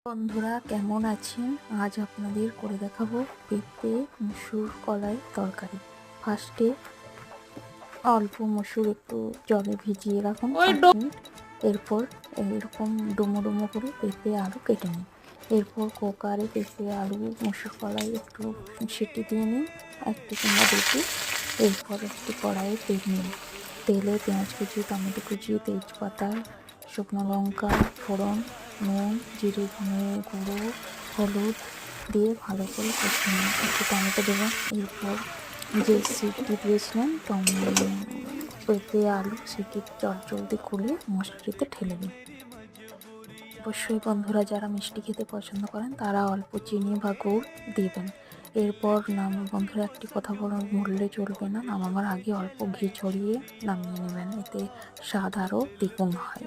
বন্ধুরা কেমন আছেন? আজ আপনাদের করে দেখাবো পেঁপে মসুর কলাই তরকারি। ফার্স্টে অল্প মসুর একটু জলে ভিজিয়ে রাখুন 5 মিনিট। এরপর এরকম ডুমো ডুমো করে পেঁপে আলু কেটে নিন। এরপর কুকারে পেঁপে আলু মসুর কলাই একটু সিটি দিয়ে নিন, একটি কিংবা দুটি। এরপর একটি কড়াইয়ে তেল নিন। তেলে পেঁয়াজ কুচি, টমেটো কুচি, তেজপাতা, শুকনো লঙ্কা ফোড়ন, নুন, জিরে ধনে গুঁড়ো, হলুদ দিয়ে ভালো করে কষিয়ে নিন। একটু টমেটো দেবেন। এরপর যে সিটি দিয়েছিলেন পেঁপে আলু সেটি জলদি খুলে মশলাটিতে ঢেলে দিন। অবশ্যই বন্ধুরা যারা মিষ্টি খেতে পছন্দ করেন তারা অল্প চিনি বা গুড় দেবেন। এরপর বন্ধুরা একটি কথা ভুললে চলবে না, নামাবার আগে অল্প ঘি ছড়িয়ে নামিয়ে নেবেন, এতে স্বাদ আরও দ্বিগুণ হয়।